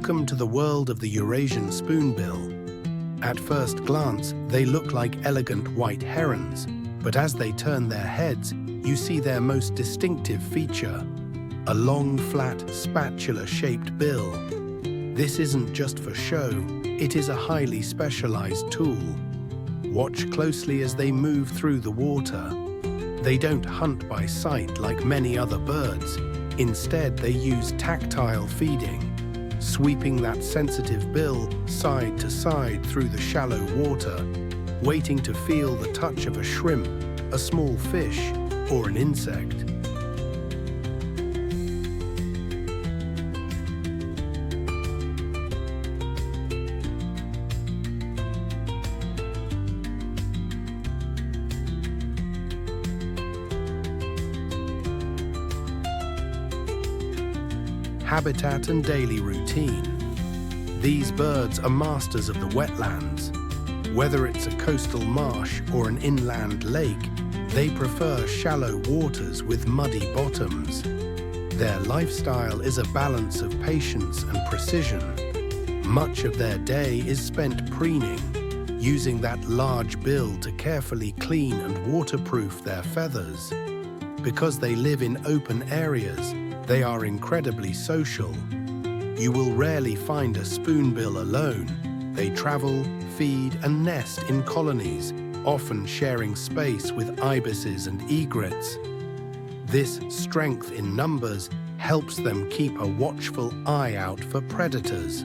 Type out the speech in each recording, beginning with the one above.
Welcome to the world of the Eurasian spoonbill. At first glance, they look like elegant white herons, but as they turn their heads, you see their most distinctive feature: a long, flat, spatula-shaped bill. This isn't just for show, it is a highly specialized tool. Watch closely as they move through the water. They don't hunt by sight like many other birds. Instead, they use tactile feeding, sweeping that sensitive bill side to side through the shallow water, waiting to feel the touch of a shrimp, a small fish, or an insect. Habitat and daily routine. These birds are masters of the wetlands. Whether it's a coastal marsh or an inland lake, they prefer shallow waters with muddy bottoms. Their lifestyle is a balance of patience and precision. Much of their day is spent preening, using that large bill to carefully clean and waterproof their feathers. Because they live in open areas, they are incredibly social. You will rarely find a spoonbill alone. They travel, feed, and nest in colonies, often sharing space with ibises and egrets. This strength in numbers helps them keep a watchful eye out for predators.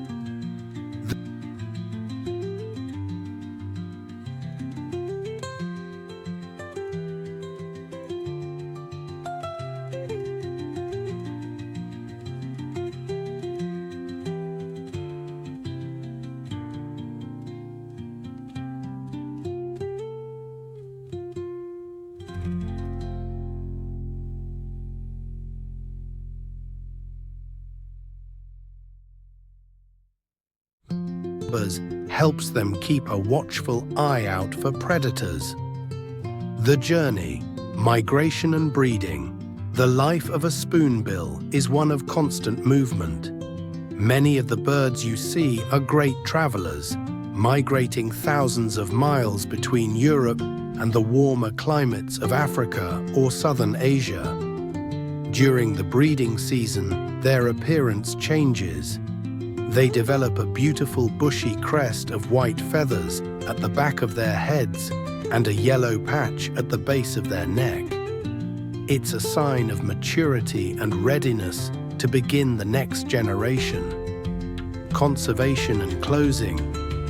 Helps them keep a watchful eye out for predators. The journey, migration and breeding. The life of a spoonbill is one of constant movement. Many of the birds you see are great travelers, migrating thousands of miles between Europe and the warmer climates of Africa or southern Asia. During the breeding season, their appearance changes. They develop a beautiful bushy crest of white feathers at the back of their heads and a yellow patch at the base of their neck. It's a sign of maturity and readiness to begin the next generation. Conservation and closing.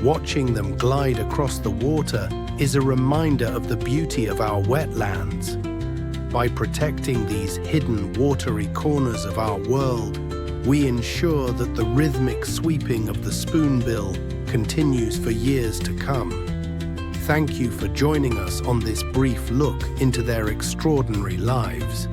Watching them glide across the water is a reminder of the beauty of our wetlands. By protecting these hidden watery corners of our world, we ensure that the rhythmic sweeping of the spoonbill continues for years to come. Thank you for joining us on this brief look into their extraordinary lives.